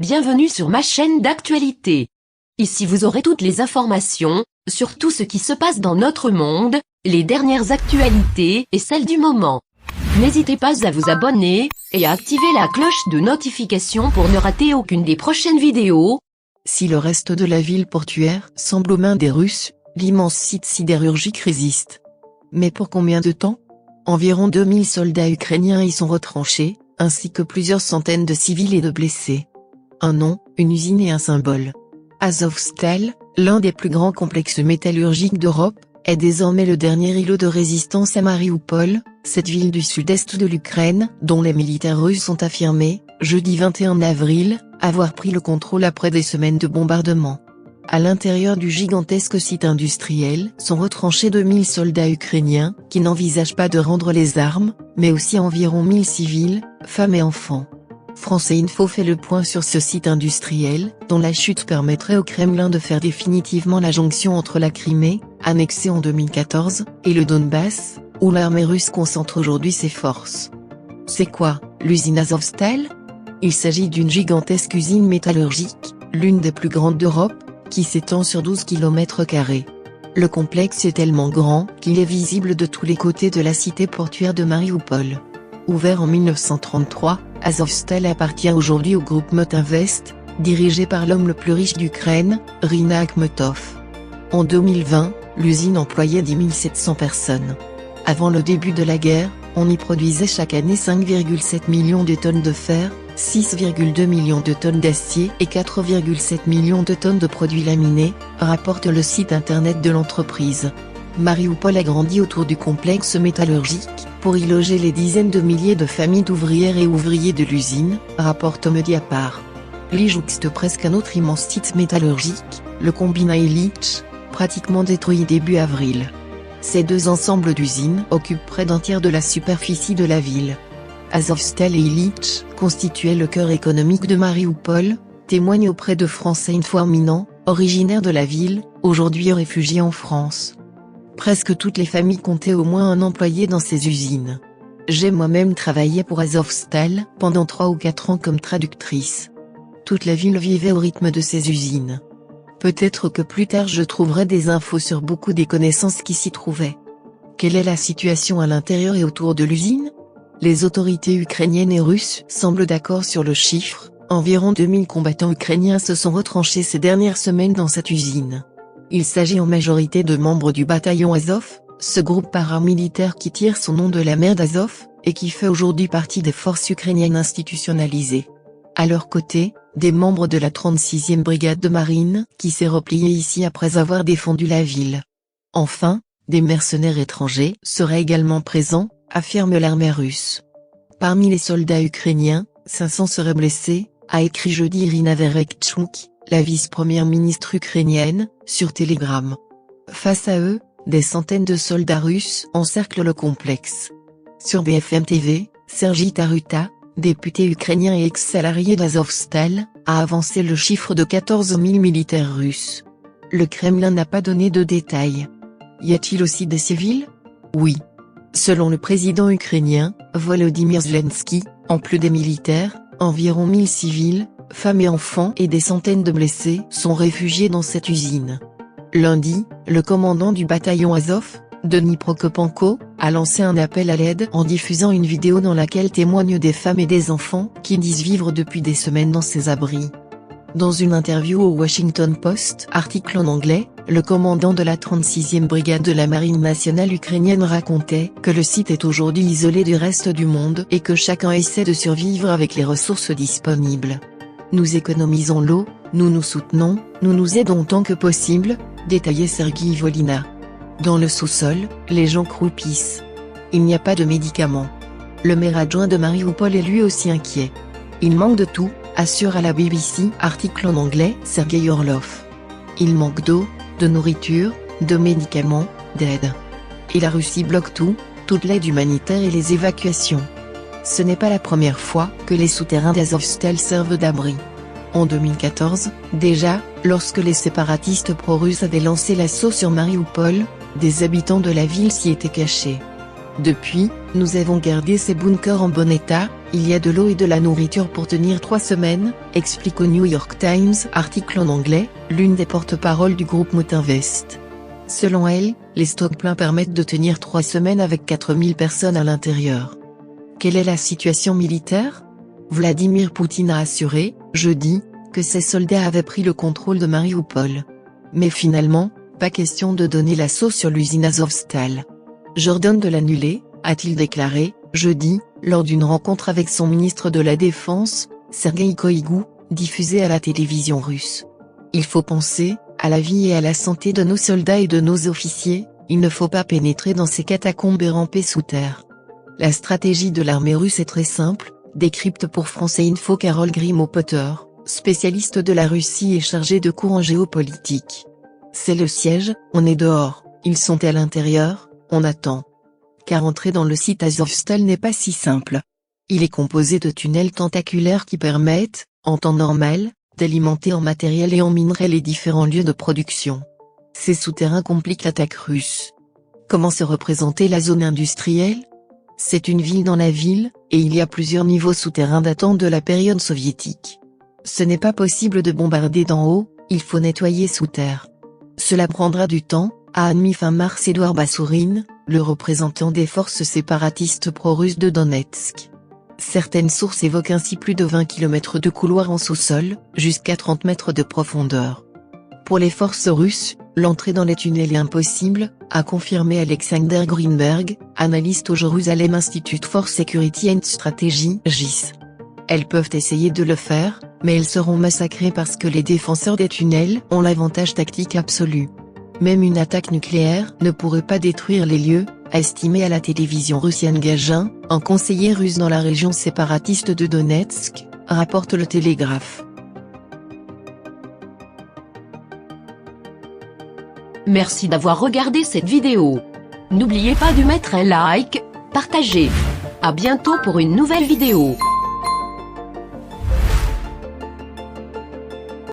bienvenue sur ma chaîne d'actualité. Ici vous aurez toutes les informations, sur tout ce qui se passe dans notre monde, les dernières actualités et celles du moment. N'hésitez pas à vous abonner, et à activer la cloche de notification pour ne rater aucune des prochaines vidéos. Si le reste de la ville portuaire semble aux mains des Russes, l'immense site sidérurgique résiste. Mais pour combien de temps? Environ 2000 soldats ukrainiens y sont retranchés, ainsi que plusieurs centaines de civils et de blessés. Un nom, une usine et un symbole. Azovstal, l'un des plus grands complexes métallurgiques d'Europe, est désormais le dernier îlot de résistance à Marioupol, cette ville du sud-est de l'Ukraine, dont les militaires russes ont affirmé, jeudi 21 avril, avoir pris le contrôle après des semaines de bombardements. À l'intérieur du gigantesque site industriel sont retranchés 2000 soldats ukrainiens, qui n'envisagent pas de rendre les armes, mais aussi environ 1000 civils, femmes et enfants. France Info fait le point sur ce site industriel, dont la chute permettrait au Kremlin de faire définitivement la jonction entre la Crimée, annexée en 2014, et le Donbass, où l'armée russe concentre aujourd'hui ses forces. C'est quoi, l'usine Azovstal? Il s'agit d'une gigantesque usine métallurgique, l'une des plus grandes d'Europe, qui s'étend sur 12 km². Le complexe est tellement grand qu'il est visible de tous les côtés de la cité portuaire de Marioupol. Ouvert en 1933, Azovstal appartient aujourd'hui au groupe Motinvest, dirigé par l'homme le plus riche d'Ukraine, Rina Akhmetov. En 2020, l'usine employait 10 700 personnes. Avant le début de la guerre, on y produisait chaque année 5,7 millions de tonnes de fer, 6,2 millions de tonnes d'acier et 4,7 millions de tonnes de produits laminés, rapporte le site internet de l'entreprise. Marioupol a grandi autour du complexe métallurgique, pour y loger les dizaines de milliers de familles d'ouvrières et ouvriers de l'usine, rapporte Mediapart. L'y jouxte presque un autre immense site métallurgique, le combinat Illich, pratiquement détruit début avril. Ces deux ensembles d'usines occupent près d'un tiers de la superficie de la ville. Azovstal et Illich constituaient le cœur économique de Marioupol, témoigne auprès de France Info Arminant, originaire de la ville, aujourd'hui réfugié en France. Presque toutes les familles comptaient au moins un employé dans ces usines. J'ai moi-même travaillé pour Azovstal pendant 3 ou 4 ans comme traductrice. Toute la ville vivait au rythme de ces usines. Peut-être que plus tard je trouverai des infos sur beaucoup des connaissances qui s'y trouvaient. Quelle est la situation à l'intérieur et autour de l'usine? Les autorités ukrainiennes et russes semblent d'accord sur le chiffre, environ 2000 combattants ukrainiens se sont retranchés ces dernières semaines dans cette usine. Il s'agit en majorité de membres du bataillon Azov, ce groupe paramilitaire qui tire son nom de la mer d'Azov, et qui fait aujourd'hui partie des forces ukrainiennes institutionnalisées. À leur côté, des membres de la 36e brigade de marine, qui s'est repliée ici après avoir défendu la ville. Enfin, des mercenaires étrangers seraient également présents, affirme l'armée russe. Parmi les soldats ukrainiens, 500 seraient blessés, a écrit jeudi Irina Vereshchuk, la vice-première ministre ukrainienne, sur Telegram. Face à eux, des centaines de soldats russes encerclent le complexe. Sur BFM TV, Sergi Taruta, député ukrainien et ex-salarié d'Azovstal, a avancé le chiffre de 14 000 militaires russes. Le Kremlin n'a pas donné de détails. Y a-t-il aussi des civils? Oui. Selon le président ukrainien, Volodymyr Zelensky, en plus des militaires, environ 1000 civils, femmes et enfants et des centaines de blessés sont réfugiés dans cette usine. Lundi, le commandant du bataillon Azov, Denis Prokopenko, a lancé un appel à l'aide en diffusant une vidéo dans laquelle témoignent des femmes et des enfants qui disent vivre depuis des semaines dans ces abris. Dans une interview au Washington Post, article en anglais, le commandant de la 36e brigade de la marine nationale ukrainienne racontait que le site est aujourd'hui isolé du reste du monde et que chacun essaie de survivre avec les ressources disponibles. Nous économisons l'eau, nous nous soutenons, nous nous aidons tant que possible, détaillait Sergueï Volina. Dans le sous-sol, les gens croupissent. Il n'y a pas de médicaments. Le maire adjoint de Marioupol est lui aussi inquiet. Il manque de tout, assure à la BBC, article en anglais, Sergueï Orlov. Il manque d'eau, de nourriture, de médicaments, d'aide. Et la Russie bloque tout, toute l'aide humanitaire et les évacuations. Ce n'est pas la première fois que les souterrains d'Azovstal servent d'abri. En 2014, déjà, lorsque les séparatistes pro-russes avaient lancé l'assaut sur Marioupol, des habitants de la ville s'y étaient cachés. Depuis, nous avons gardé ces bunkers en bon état, il y a de l'eau et de la nourriture pour tenir 3 semaines, explique au New York Times, article en anglais, l'une des porte-paroles du groupe Motinvest. Selon elle, les stocks pleins permettent de tenir 3 semaines avec 4000 personnes à l'intérieur. Quelle est la situation militaire ? Vladimir Poutine a assuré, jeudi, que ses soldats avaient pris le contrôle de Marioupol. Mais finalement, pas question de donner l'assaut sur l'usine Azovstal. J'ordonne de l'annuler, a-t-il déclaré, jeudi, lors d'une rencontre avec son ministre de la Défense, Sergueï Koïgou, diffusée à la télévision russe. Il faut penser à la vie et à la santé de nos soldats et de nos officiers, il ne faut pas pénétrer dans ces catacombes et ramper sous terre. La stratégie de l'armée russe est très simple, décrypte pour France Info Carole Grimaud-Potter, spécialiste de la Russie et chargée de cours en géopolitique. C'est le siège, on est dehors, ils sont à l'intérieur, on attend. Car entrer dans le site Azovstal n'est pas si simple. Il est composé de tunnels tentaculaires qui permettent, en temps normal, d'alimenter en matériel et en minerais les différents lieux de production. Ces souterrains compliquent l'attaque russe. Comment se représenter la zone industrielle ? C'est une ville dans la ville, et il y a plusieurs niveaux souterrains datant de la période soviétique. Ce n'est pas possible de bombarder d'en haut, il faut nettoyer sous terre. Cela prendra du temps, a admis fin mars Édouard Bassourine, le représentant des forces séparatistes pro-russes de Donetsk. Certaines sources évoquent ainsi plus de 20 km de couloirs en sous-sol, jusqu'à 30 mètres de profondeur. Pour les forces russes, l'entrée dans les tunnels est impossible, a confirmé Alexander Greenberg, analyste au Jerusalem Institute for Security and Strategy, JIS. Elles peuvent essayer de le faire, mais elles seront massacrées parce que les défenseurs des tunnels ont l'avantage tactique absolu. Même une attaque nucléaire ne pourrait pas détruire les lieux, a estimé à la télévision russienne Gagin, un conseiller russe dans la région séparatiste de Donetsk, rapporte le Télégraphe. Merci d'avoir regardé cette vidéo. N'oubliez pas de mettre un like, partager. À bientôt pour une nouvelle vidéo.